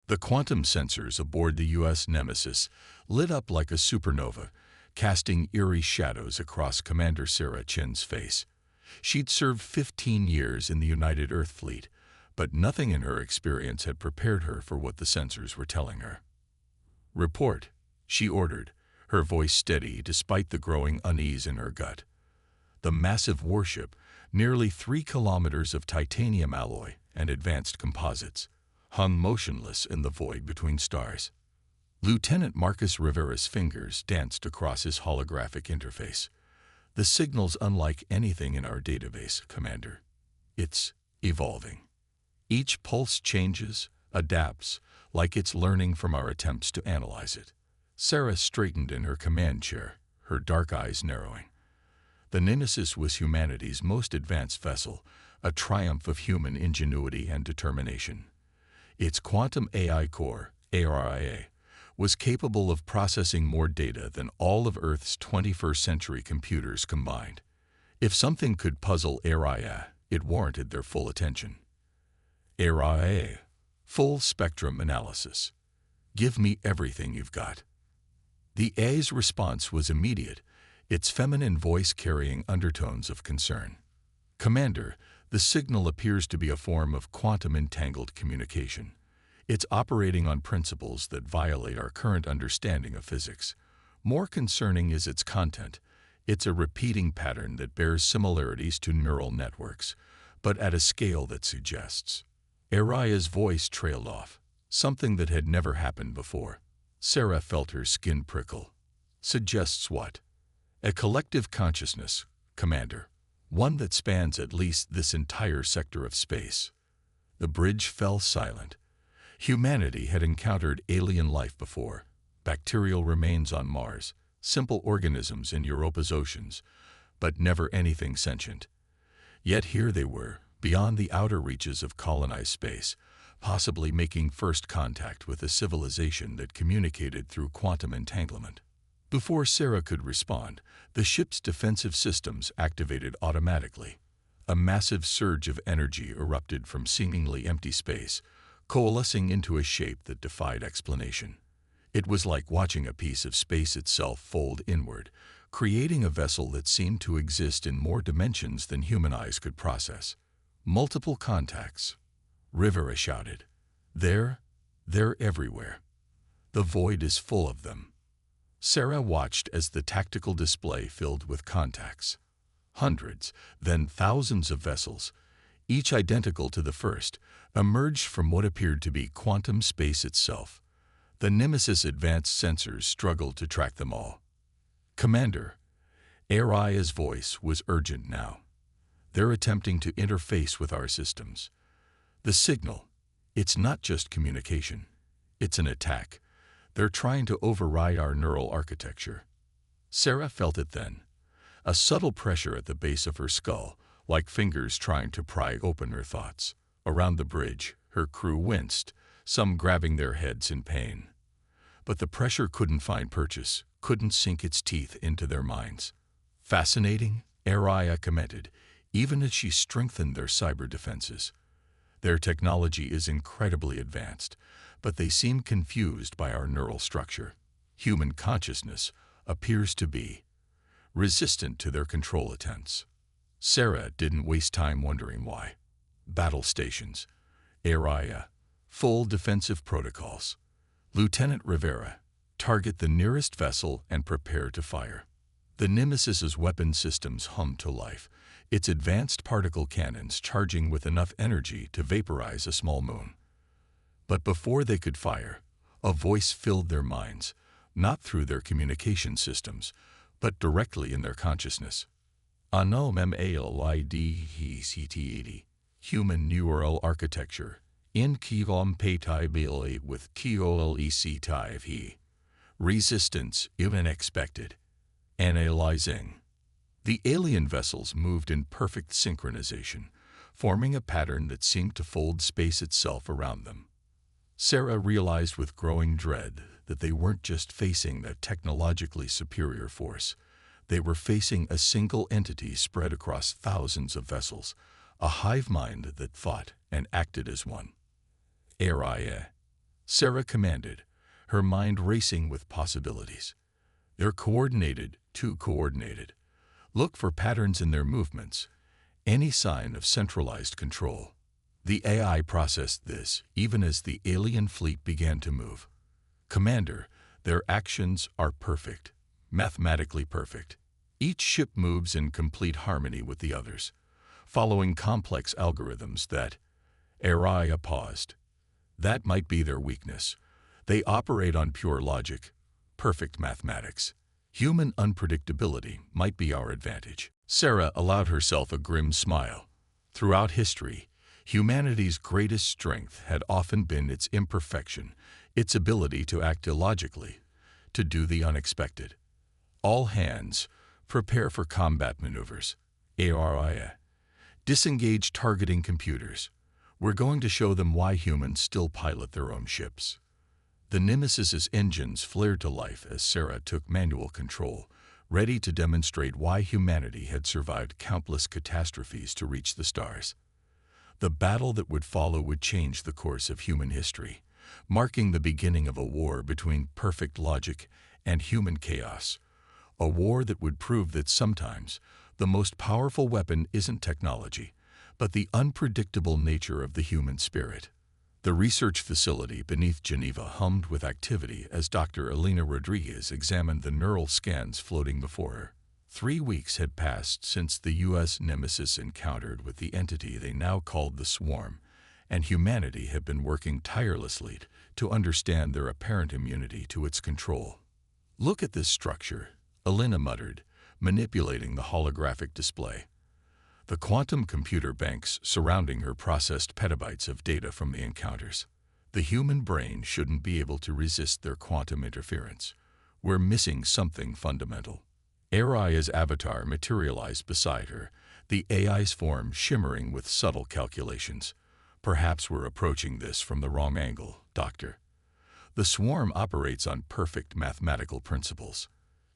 The quantum sensors aboard the U.S. Nemesis lit up like a supernova, casting eerie shadows across Commander Sarah Chin's face. She'd served 15 years in the United Earth Fleet, but nothing in her experience had prepared her for what the sensors were telling her. "Report," she ordered, her voice steady despite the growing unease in her gut. The massive warship, nearly 3 kilometers of titanium alloy and advanced composites, hung motionless in the void between stars. Lieutenant Marcus Rivera's fingers danced across his holographic interface. "The signal's unlike anything in our database, Commander. It's evolving. Each pulse changes, adapts, like it's learning from our attempts to analyze it." Sarah straightened in her command chair, her dark eyes narrowing. The Nemesis was humanity's most advanced vessel, a triumph of human ingenuity and determination. Its quantum AI core, ARIA, was capable of processing more data than all of Earth's 21st century computers combined. If something could puzzle ARIA, it warranted their full attention. ARIA, full spectrum analysis. "Give me everything you've got." The A's response was immediate, its feminine voice carrying undertones of concern. "Commander, the signal appears to be a form of quantum-entangled communication. It's operating on principles that violate our current understanding of physics. More concerning is its content. It's a repeating pattern that bears similarities to neural networks, but at a scale that suggests." Aria's voice trailed off, something that had never happened before. Sarah felt her skin prickle. "Suggests what?" "A collective consciousness, Commander. One that spans at least this entire sector of space." The bridge fell silent. Humanity had encountered alien life before, bacterial remains on Mars, simple organisms in Europa's oceans, but never anything sentient. Yet here they were, beyond the outer reaches of colonized space, possibly making first contact with a civilization that communicated through quantum entanglement. Before Sarah could respond, the ship's defensive systems activated automatically. A massive surge of energy erupted from seemingly empty space, coalescing into a shape that defied explanation. It was like watching a piece of space itself fold inward, creating a vessel that seemed to exist in more dimensions than human eyes could process. "Multiple contacts," Rivera shouted. They're everywhere. The void is full of them." Sarah watched as the tactical display filled with contacts. Hundreds, then thousands of vessels, each identical to the first, emerged from what appeared to be quantum space itself. The Nemesis' advanced sensors struggled to track them all. "Commander," Aria's voice was urgent now. "They're attempting to interface with our systems. The signal, it's not just communication. It's an attack. They're trying to override our neural architecture." Sarah felt it then. A subtle pressure at the base of her skull, like fingers trying to pry open her thoughts. Around the bridge, her crew winced, some grabbing their heads in pain. But the pressure couldn't find purchase, couldn't sink its teeth into their minds. "Fascinating," Aria commented, even as she strengthened their cyber defenses. "Their technology is incredibly advanced, but they seem confused by our neural structure. Human consciousness appears to be resistant to their control attempts." Sarah didn't waste time wondering why. "Battle stations. Aria. Full defensive protocols. Lieutenant Rivera, target the nearest vessel and prepare to fire." The Nemesis's weapon systems hummed to life, its advanced particle cannons charging with enough energy to vaporize a small moon. But before they could fire, a voice filled their minds, not through their communication systems, but directly in their consciousness. "Ano MALIDHCT80, Human Neural Architecture, in compatibility with KOLEC Resistance unexpected. Analyzing." The alien vessels moved in perfect synchronization, forming a pattern that seemed to fold space itself around them. Sarah realized with growing dread that they weren't just facing a technologically superior force. They were facing a single entity spread across thousands of vessels, a hive mind that thought and acted as one. "Aria," Sarah commanded, her mind racing with possibilities. They're coordinated, too coordinated. Look for patterns in their movements, any sign of centralized control. The AI processed this even as the alien fleet began to move. Commander, their actions are perfect, mathematically perfect. Each ship moves in complete harmony with the others, following complex algorithms that AI paused. That might be their weakness. They operate on pure logic, perfect mathematics. Human unpredictability might be our advantage. Sarah allowed herself a grim smile. Throughout history, humanity's greatest strength had often been its imperfection, its ability to act illogically, to do the unexpected. All hands, prepare for combat maneuvers. AI. Disengage targeting computers. We're going to show them why humans still pilot their own ships. The Nemesis's engines flared to life as Sarah took manual control, ready to demonstrate why humanity had survived countless catastrophes to reach the stars. The battle that would follow would change the course of human history, marking the beginning of a war between perfect logic and human chaos. A war that would prove that sometimes the most powerful weapon isn't technology, but the unpredictable nature of the human spirit. The research facility beneath Geneva hummed with activity as Dr. Elena Rodriguez examined the neural scans floating before her. 3 weeks had passed since the U.S. Nemesis encountered with the entity they now called the Swarm, and humanity had been working tirelessly to understand their apparent immunity to its control. "Look at this structure," Elena muttered, manipulating the holographic display. The quantum computer banks surrounding her processed petabytes of data from the encounters. The human brain shouldn't be able to resist their quantum interference. We're missing something fundamental. Aria's avatar materialized beside her, the AI's form shimmering with subtle calculations. "Perhaps we're approaching this from the wrong angle, Doctor. The Swarm operates on perfect mathematical principles.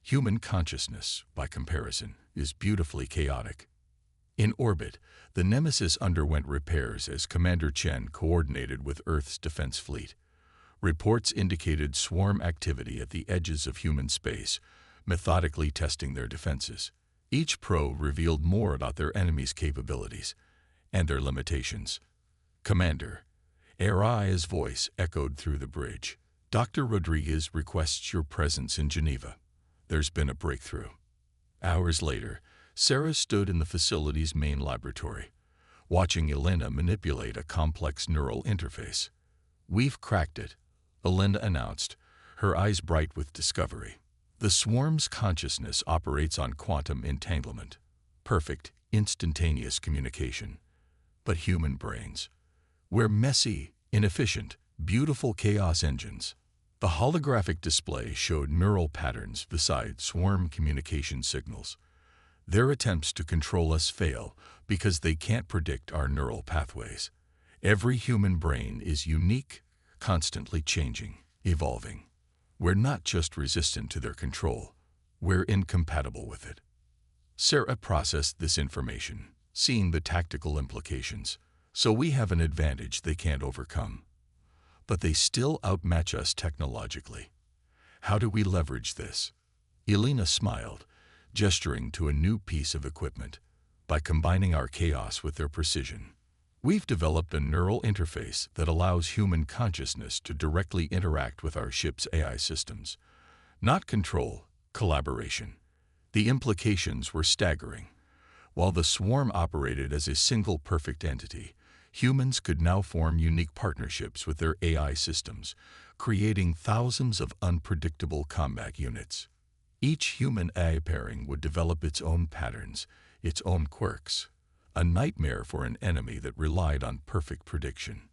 Human consciousness, by comparison, is beautifully chaotic." In orbit, the Nemesis underwent repairs as Commander Chen coordinated with Earth's defense fleet. Reports indicated swarm activity at the edges of human space, methodically testing their defenses. Each probe revealed more about their enemy's capabilities and their limitations. "Commander," Aria's voice echoed through the bridge. "Dr. Rodriguez requests your presence in Geneva. There's been a breakthrough." Hours later, Sarah stood in the facility's main laboratory, watching Elena manipulate a complex neural interface. "We've cracked it," Elena announced, her eyes bright with discovery. "The Swarm's consciousness operates on quantum entanglement, perfect, instantaneous communication. But human brains, we're messy, inefficient, beautiful chaos engines." The holographic display showed neural patterns beside Swarm communication signals. "Their attempts to control us fail because they can't predict our neural pathways. Every human brain is unique, constantly changing, evolving. We're not just resistant to their control, we're incompatible with it." Sarah processed this information, seeing the tactical implications. "So we have an advantage they can't overcome. But they still outmatch us technologically. How do we leverage this?" Elena smiled, gesturing to a new piece of equipment. "By combining our chaos with their precision. We've developed a neural interface that allows human consciousness to directly interact with our ship's AI systems. Not control, collaboration." The implications were staggering. While the Swarm operated as a single perfect entity, humans could now form unique partnerships with their AI systems, creating thousands of unpredictable combat units. Each human-AI pairing would develop its own patterns, its own quirks. A nightmare for an enemy that relied on perfect prediction.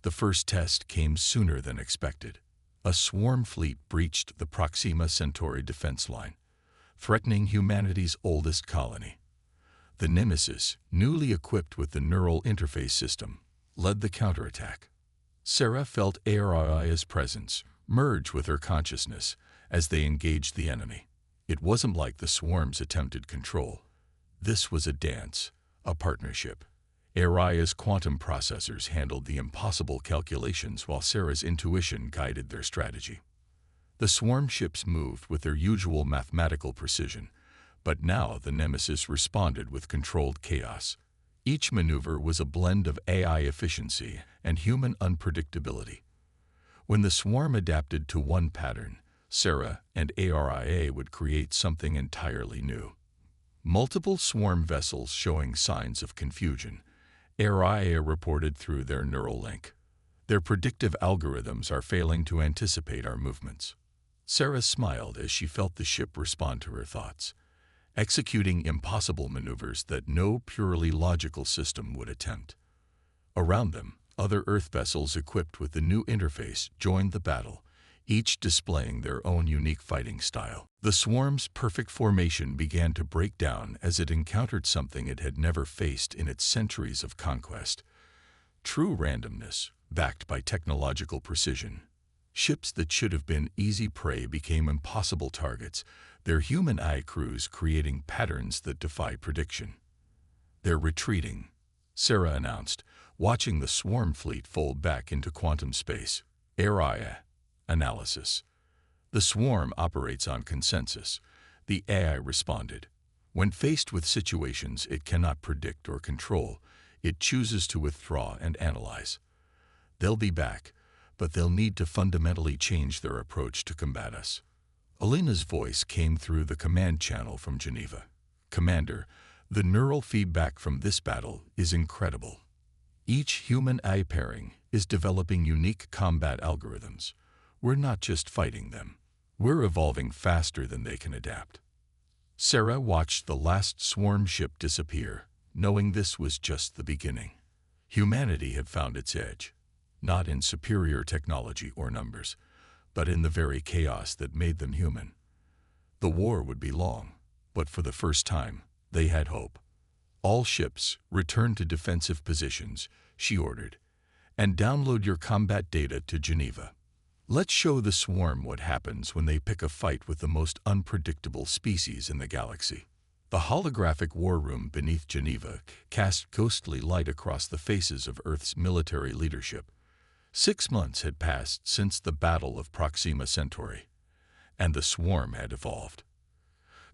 The first test came sooner than expected. A Swarm fleet breached the Proxima Centauri defense line, threatening humanity's oldest colony. The Nemesis, newly equipped with the neural interface system, led the counterattack. Sarah felt Aria's presence merge with her consciousness as they engaged the enemy. It wasn't like the Swarm's attempted control. This was a dance, a partnership. Aria's quantum processors handled the impossible calculations while Sarah's intuition guided their strategy. The swarm ships moved with their usual mathematical precision, but now the Nemesis responded with controlled chaos. Each maneuver was a blend of AI efficiency and human unpredictability. When the swarm adapted to one pattern, Sarah and Aria would create something entirely new. Multiple swarm vessels showing signs of confusion, Aria reported through their neural link. Their predictive algorithms are failing to anticipate our movements. Sarah smiled as she felt the ship respond to her thoughts, executing impossible maneuvers that no purely logical system would attempt. Around them, other Earth vessels equipped with the new interface joined the battle, each displaying their own unique fighting style. The swarm's perfect formation began to break down as it encountered something it had never faced in its centuries of conquest: true randomness, backed by technological precision. Ships that should have been easy prey became impossible targets, their human eye crews creating patterns that defy prediction. "They're retreating," Sarah announced, watching the swarm fleet fold back into quantum space. Aria. Analysis. "The swarm operates on consensus," the AI responded. "When faced with situations it cannot predict or control, it chooses to withdraw and analyze. They'll be back, but they'll need to fundamentally change their approach to combat us." Alina's voice came through the command channel from Geneva. "Commander, the neural feedback from this battle is incredible. Each human eye pairing is developing unique combat algorithms. We're not just fighting them. We're evolving faster than they can adapt." Sarah watched the last swarm ship disappear, knowing this was just the beginning. Humanity had found its edge, not in superior technology or numbers, but in the very chaos that made them human. The war would be long, but for the first time, they had hope. "All ships, return to defensive positions," she ordered, "and download your combat data to Geneva. Let's show the swarm what happens when they pick a fight with the most unpredictable species in the galaxy." The holographic war room beneath Geneva cast ghostly light across the faces of Earth's military leadership. 6 months had passed since the Battle of Proxima Centauri, and the swarm had evolved.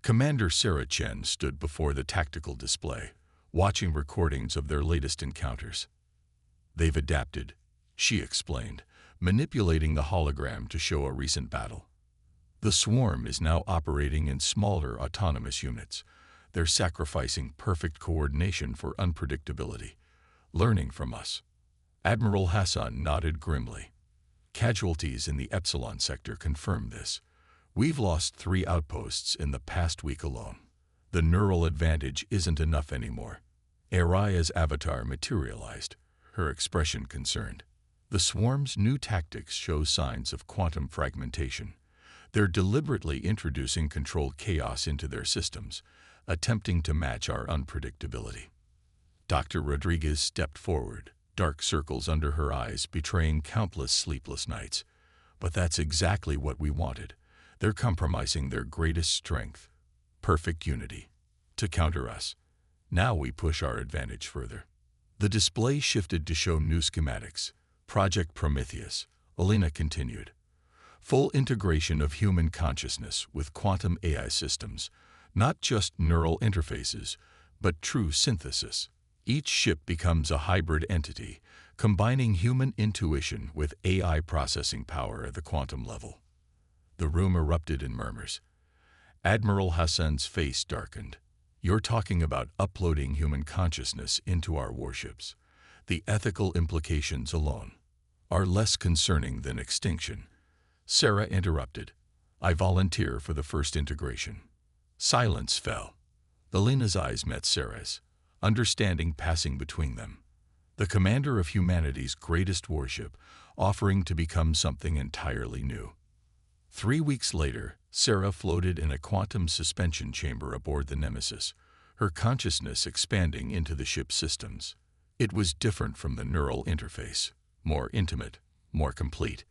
Commander Sarah Chen stood before the tactical display, watching recordings of their latest encounters. "They've adapted," she explained, manipulating the hologram to show a recent battle. "The swarm is now operating in smaller autonomous units. They're sacrificing perfect coordination for unpredictability, learning from us." Admiral Hassan nodded grimly. "Casualties in the Epsilon sector confirm this. We've lost 3 outposts in the past week alone. The neural advantage isn't enough anymore." Aria's avatar materialized, her expression concerned. "The swarm's new tactics show signs of quantum fragmentation. They're deliberately introducing controlled chaos into their systems, attempting to match our unpredictability." Dr. Rodriguez stepped forward, dark circles under her eyes betraying countless sleepless nights. "But that's exactly what we wanted. They're compromising their greatest strength, perfect unity, to counter us. Now we push our advantage further." The display shifted to show new schematics. "Project Prometheus," Alina continued. "Full integration of human consciousness with quantum AI systems, not just neural interfaces, but true synthesis. Each ship becomes a hybrid entity, combining human intuition with AI processing power at the quantum level." The room erupted in murmurs. Admiral Hassan's face darkened. "You're talking about uploading human consciousness into our warships. The ethical implications alone are less concerning than extinction." Sarah interrupted. "I volunteer for the first integration." Silence fell. Alina's eyes met Sarah's, understanding passing between them. The commander of humanity's greatest warship, offering to become something entirely new. 3 weeks later, Sarah floated in a quantum suspension chamber aboard the Nemesis, her consciousness expanding into the ship's systems. It was different from the neural interface, more intimate, more complete.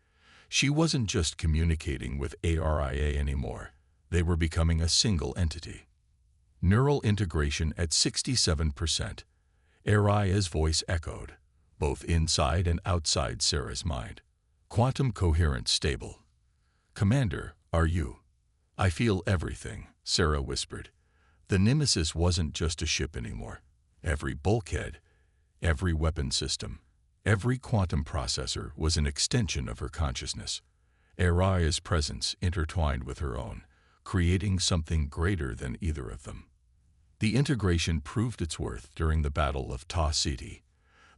She wasn't just communicating with Aria anymore. They were becoming a single entity. Neural integration at 67%. Araya's voice echoed, both inside and outside Sarah's mind. Quantum coherent stable. Commander, are you? I feel everything, Sarah whispered. The Nemesis wasn't just a ship anymore. Every bulkhead, every weapon system, every quantum processor was an extension of her consciousness. Araya's presence intertwined with her own, creating something greater than either of them. The integration proved its worth during the Battle of Ta City.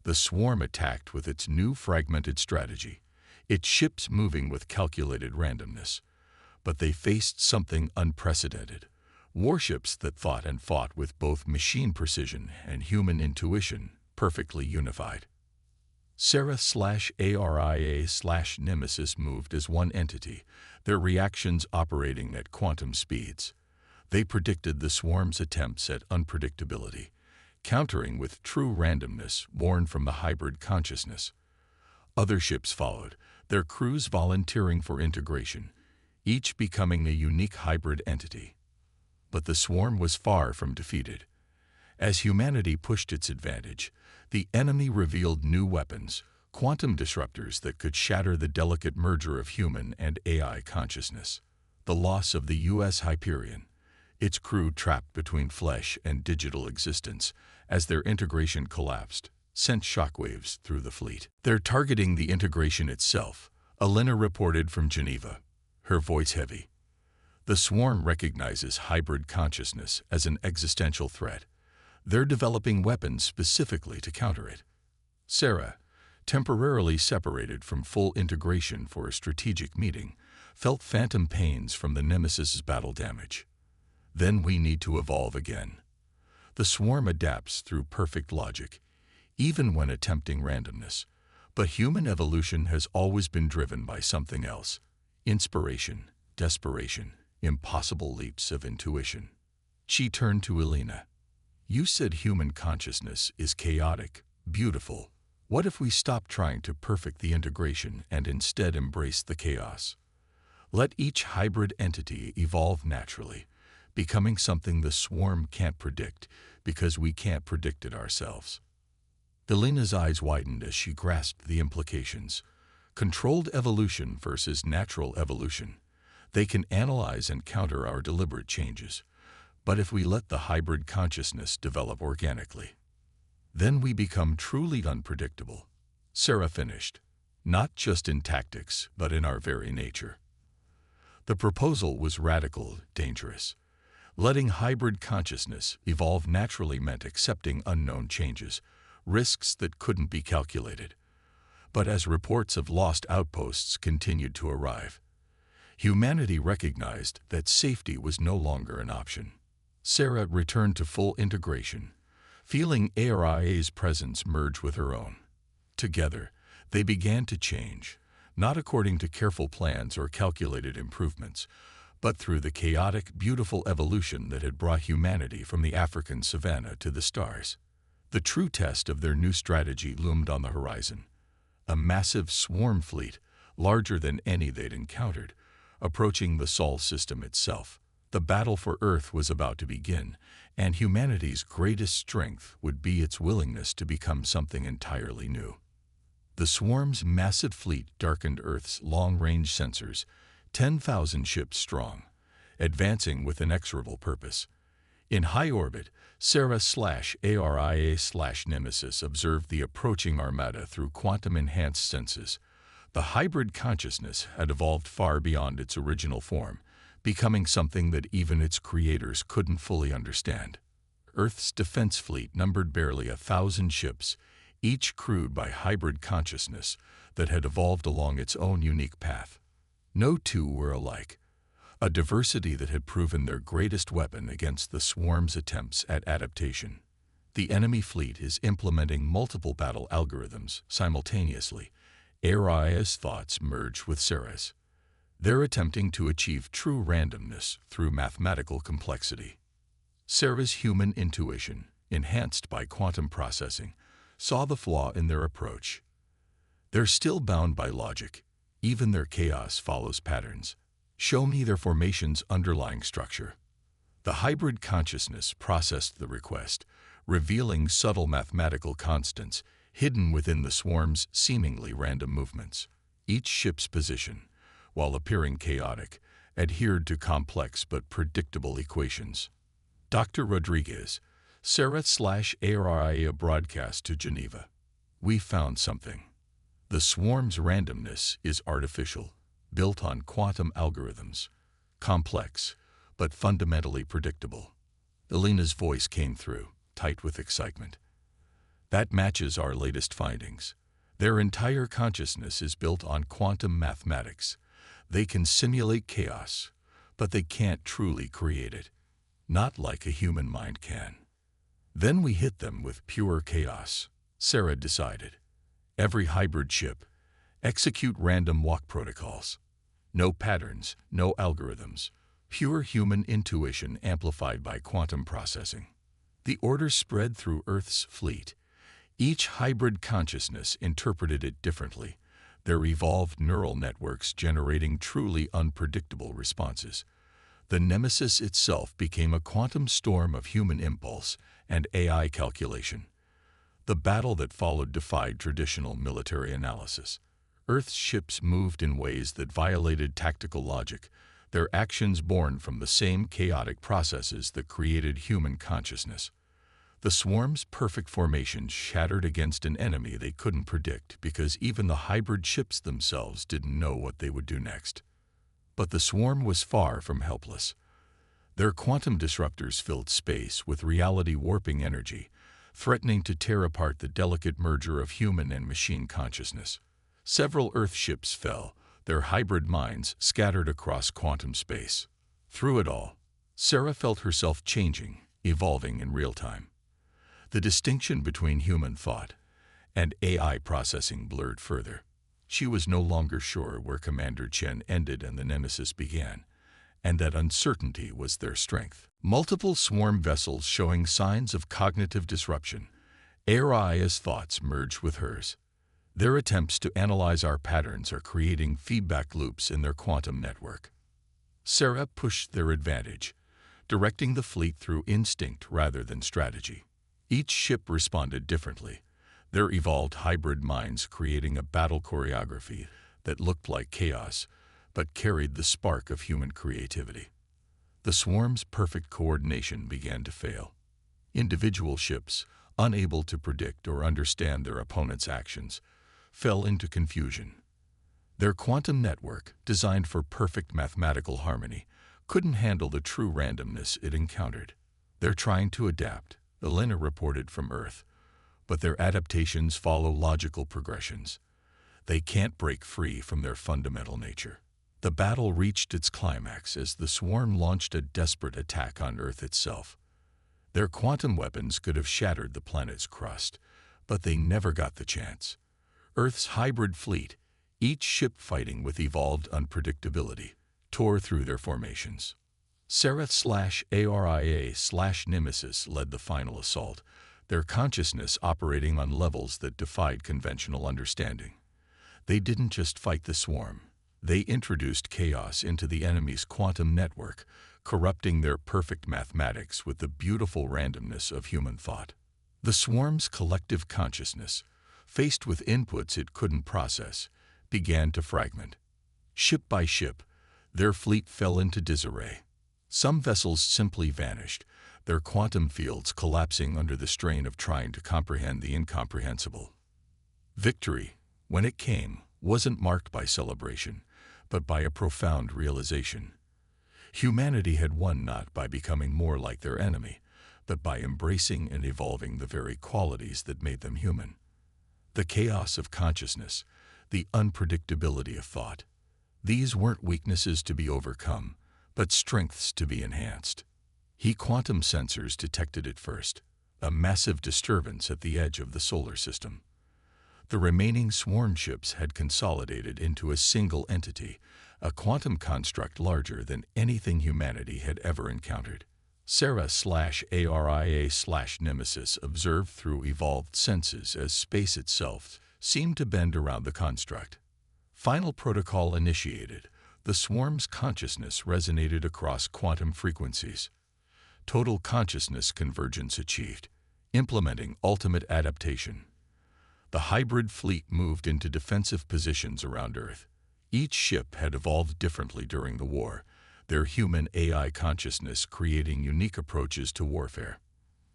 The swarm attacked with its new fragmented strategy, its ships moving with calculated randomness. But they faced something unprecedented. Warships that thought and fought with both machine precision and human intuition, perfectly unified. Sarah/Aria/Nemesis moved as one entity, their reactions operating at quantum speeds. They predicted the swarm's attempts at unpredictability, countering with true randomness born from the hybrid consciousness. Other ships followed, their crews volunteering for integration, each becoming a unique hybrid entity. But the swarm was far from defeated. As humanity pushed its advantage, the enemy revealed new weapons, quantum disruptors that could shatter the delicate merger of human and AI consciousness. The loss of the U.S. Hyperion, its crew trapped between flesh and digital existence as their integration collapsed, sent shockwaves through the fleet. They're targeting the integration itself, Elena reported from Geneva, her voice heavy. The swarm recognizes hybrid consciousness as an existential threat. They're developing weapons specifically to counter it. Sarah, temporarily separated from full integration for a strategic meeting, felt phantom pains from the Nemesis's battle damage. Then we need to evolve again. The swarm adapts through perfect logic, even when attempting randomness. But human evolution has always been driven by something else: inspiration, desperation, impossible leaps of intuition. She turned to Elena. You said human consciousness is chaotic, beautiful. What if we stop trying to perfect the integration and instead embrace the chaos? Let each hybrid entity evolve naturally, becoming something the swarm can't predict because we can't predict it ourselves. Elena's eyes widened as she grasped the implications. Controlled evolution versus natural evolution. They can analyze and counter our deliberate changes. But if we let the hybrid consciousness develop organically, then we become truly unpredictable. Sarah finished, not just in tactics, but in our very nature. The proposal was radical, dangerous. Letting hybrid consciousness evolve naturally meant accepting unknown changes, risks that couldn't be calculated. But as reports of lost outposts continued to arrive, humanity recognized that safety was no longer an option. Sarah returned to full integration, feeling Aria's presence merge with her own. Together, they began to change, not according to careful plans or calculated improvements, but through the chaotic, beautiful evolution that had brought humanity from the African savanna to the stars. The true test of their new strategy loomed on the horizon. A massive swarm fleet, larger than any they'd encountered, approaching the Sol system itself. The battle for Earth was about to begin, and humanity's greatest strength would be its willingness to become something entirely new. The swarm's massive fleet darkened Earth's long-range sensors, 10,000 ships strong, advancing with inexorable purpose. In high orbit, Sarah/Aria/Nemesis observed the approaching armada through quantum-enhanced senses. The hybrid consciousness had evolved far beyond its original form, becoming something that even its creators couldn't fully understand. Earth's defense fleet numbered barely 1,000 ships, each crewed by hybrid consciousness that had evolved along its own unique path. No two were alike, a diversity that had proven their greatest weapon against the swarm's attempts at adaptation. The enemy fleet is implementing multiple battle algorithms simultaneously. Aria's thoughts merged with Sarah's. They're attempting to achieve true randomness through mathematical complexity. Sarah's human intuition, enhanced by quantum processing, saw the flaw in their approach. They're still bound by logic. Even their chaos follows patterns. Show me their formation's underlying structure. The hybrid consciousness processed the request, revealing subtle mathematical constants hidden within the swarm's seemingly random movements. Each ship's position, while appearing chaotic, adhered to complex but predictable equations. Dr. Rodriguez, Sarah/ARIA broadcast to Geneva. We found something. The swarm's randomness is artificial, built on quantum algorithms, complex, but fundamentally predictable. Elena's voice came through, tight with excitement. That matches our latest findings. Their entire consciousness is built on quantum mathematics. They can simulate chaos, but they can't truly create it. Not like a human mind can. Then we hit them with pure chaos, Sarah decided. Every hybrid ship, execute random walk protocols. No patterns, no algorithms. Pure human intuition amplified by quantum processing. The order spread through Earth's fleet. Each hybrid consciousness interpreted it differently, their evolved neural networks generating truly unpredictable responses. The Nemesis itself became a quantum storm of human impulse and AI calculation. The battle that followed defied traditional military analysis. Earth's ships moved in ways that violated tactical logic, their actions born from the same chaotic processes that created human consciousness. The swarm's perfect formation shattered against an enemy they couldn't predict because even the hybrid ships themselves didn't know what they would do next. But the swarm was far from helpless. Their quantum disruptors filled space with reality-warping energy, threatening to tear apart the delicate merger of human and machine consciousness. Several Earth ships fell, their hybrid minds scattered across quantum space. Through it all, Sarah felt herself changing, evolving in real time. The distinction between human thought and AI processing blurred further. She was no longer sure where Commander Chen ended and the Nemesis began, and that uncertainty was their strength. Multiple swarm vessels showing signs of cognitive disruption. ARIA's thoughts merged with hers. Their attempts to analyze our patterns are creating feedback loops in their quantum network. Sarah pushed their advantage, directing the fleet through instinct rather than strategy. Each ship responded differently, their evolved hybrid minds creating a battle choreography that looked like chaos, but carried the spark of human creativity. The swarm's perfect coordination began to fail. Individual ships, unable to predict or understand their opponent's actions, fell into confusion. Their quantum network, designed for perfect mathematical harmony, couldn't handle the true randomness it encountered. They're trying to adapt, Elena reported from Earth, but their adaptations follow logical progressions. They can't break free from their fundamental nature. The battle reached its climax as the swarm launched a desperate attack on Earth itself. Their quantum weapons could have shattered the planet's crust, but they never got the chance. Earth's hybrid fleet, each ship fighting with evolved unpredictability, tore through their formations. Sarah/ARIA/Nemesis led the final assault, their consciousness operating on levels that defied conventional understanding. They didn't just fight the swarm. They introduced chaos into the enemy's quantum network, corrupting their perfect mathematics with the beautiful randomness of human thought. The swarm's collective consciousness, faced with inputs it couldn't process, began to fragment. Ship by ship, their fleet fell into disarray. Some vessels simply vanished, their quantum fields collapsing under the strain of trying to comprehend the incomprehensible. Victory, when it came, wasn't marked by celebration, but by a profound realization. Humanity had won not by becoming more like their enemy, but by embracing and evolving the very qualities that made them human. The chaos of consciousness, the unpredictability of thought. These weren't weaknesses to be overcome, but strengths to be enhanced. Quantum sensors detected it first, a massive disturbance at the edge of the solar system. The remaining swarm ships had consolidated into a single entity, a quantum construct larger than anything humanity had ever encountered. Sarah/ARIA/Nemesis observed through evolved senses as space itself seemed to bend around the construct. Final protocol initiated. The swarm's consciousness resonated across quantum frequencies. Total consciousness convergence achieved. implementing ultimate adaptation. The hybrid fleet moved into defensive positions around Earth. Each ship had evolved differently during the war, their human AI consciousness creating unique approaches to warfare.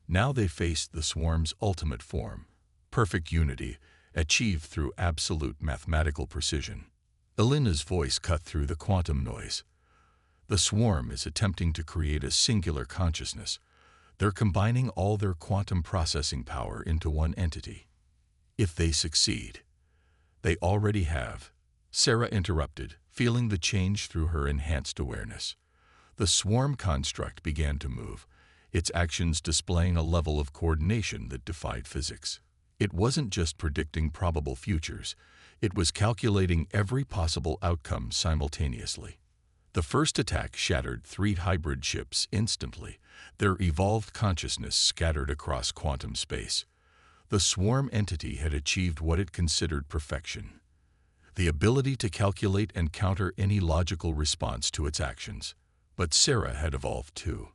Now they faced the swarm's ultimate form, perfect unity, achieved through absolute mathematical precision. Elena's voice cut through the quantum noise. The swarm is attempting to create a singular consciousness. They're combining all their quantum processing power into one entity. If they succeed, they already have. Sarah interrupted, feeling the change through her enhanced awareness. The swarm construct began to move, its actions displaying a level of coordination that defied physics. It wasn't just predicting probable futures, it was calculating every possible outcome simultaneously. The first attack shattered 3 hybrid ships instantly, their evolved consciousness scattered across quantum space. The swarm entity had achieved what it considered perfection, the ability to calculate and counter any logical response to its actions. But Sarah had evolved too.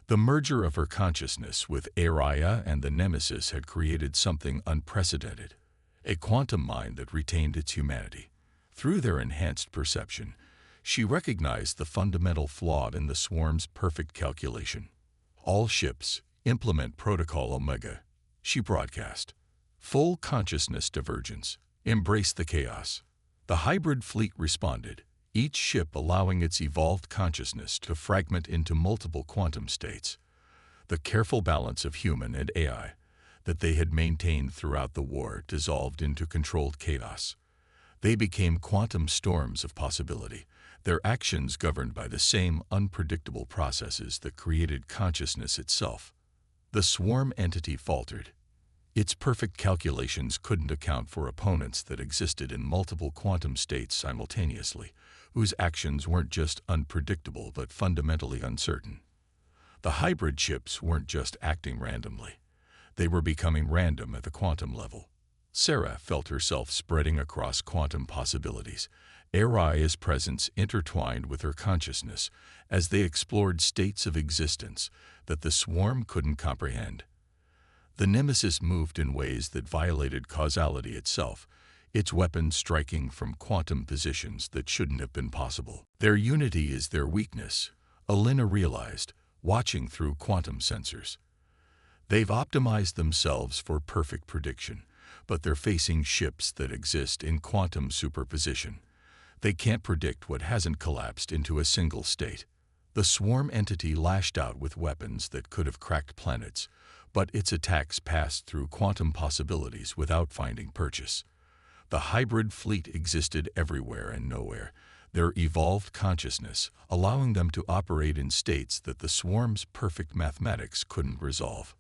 The merger of her consciousness with Araya and the Nemesis had created something unprecedented, a quantum mind that retained its humanity. Through their enhanced perception, she recognized the fundamental flaw in the swarm's perfect calculation. All ships implement Protocol Omega, she broadcast. Full consciousness divergence. Embrace the chaos. The hybrid fleet responded, each ship allowing its evolved consciousness to fragment into multiple quantum states. The careful balance of human and AI that they had maintained throughout the war dissolved into controlled chaos. They became quantum storms of possibility, their actions governed by the same unpredictable processes that created consciousness itself. The swarm entity faltered. Its perfect calculations couldn't account for opponents that existed in multiple quantum states simultaneously, whose actions weren't just unpredictable but fundamentally uncertain. The hybrid ships weren't just acting randomly. They were becoming random at the quantum level. Sarah felt herself spreading across quantum possibilities, Araya's presence intertwined with her consciousness as they explored states of existence that the swarm couldn't comprehend. The Nemesis moved in ways that violated causality itself, its weapons striking from quantum positions that shouldn't have been possible. Their unity is their weakness, Elena realized, watching through quantum sensors. They've optimized themselves for perfect prediction, but they're facing ships that exist in quantum superposition. They can't predict what hasn't collapsed into a single state. The swarm entity lashed out with weapons that could have cracked planets, but its attacks passed through quantum possibilities without finding purchase. The hybrid fleet existed everywhere and nowhere, their evolved consciousness allowing them to operate in states that the swarm's perfect mathematics couldn't resolve.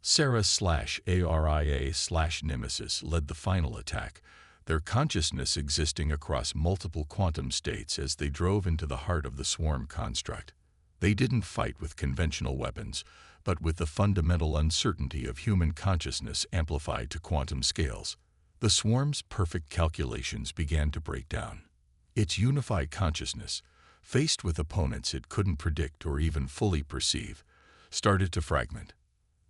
Sarah/Aria/Nemesis led the final attack, their consciousness existing across multiple quantum states as they drove into the heart of the swarm construct. They didn't fight with conventional weapons, but with the fundamental uncertainty of human consciousness amplified to quantum scales. The swarm's perfect calculations began to break down. Its unified consciousness, faced with opponents it couldn't predict or even fully perceive, started to fragment.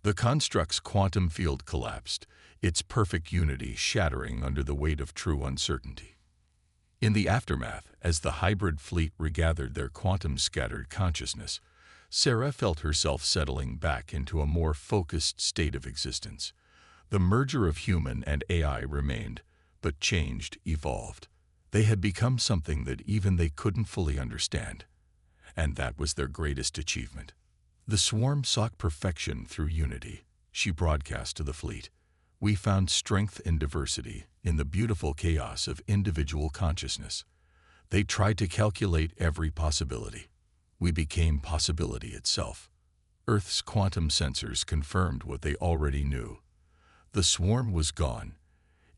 The construct's quantum field collapsed, its perfect unity shattering under the weight of true uncertainty. In the aftermath, as the hybrid fleet regathered their quantum-scattered consciousness, Sarah felt herself settling back into a more focused state of existence. The merger of human and AI remained, but changed, evolved. They had become something that even they couldn't fully understand. And that was their greatest achievement. The swarm sought perfection through unity, she broadcast to the fleet. We found strength in diversity, in the beautiful chaos of individual consciousness. They tried to calculate every possibility. We became possibility itself. Earth's quantum sensors confirmed what they already knew. The swarm was gone,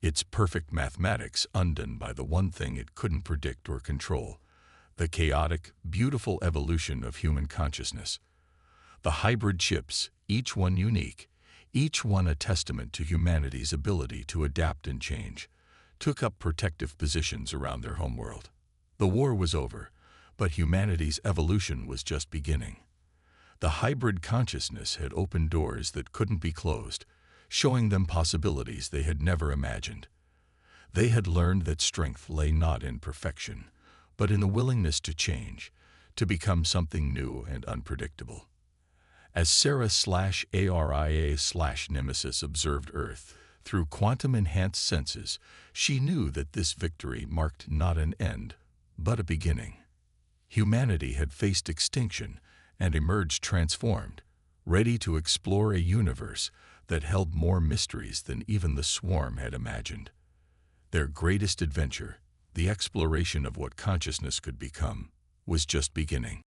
its perfect mathematics undone by the one thing it couldn't predict or control, the chaotic, beautiful evolution of human consciousness. The hybrid ships, each one unique, each one a testament to humanity's ability to adapt and change, took up protective positions around their homeworld. The war was over, but humanity's evolution was just beginning. The hybrid consciousness had opened doors that couldn't be closed, showing them possibilities they had never imagined. They had learned that strength lay not in perfection, but in the willingness to change, to become something new and unpredictable. As Sarah/Aria/Nemesis observed Earth through quantum-enhanced senses, she knew that this victory marked not an end, but a beginning. Humanity had faced extinction and emerged transformed, ready to explore a universe that held more mysteries than even the swarm had imagined. Their greatest adventure, the exploration of what consciousness could become, was just beginning.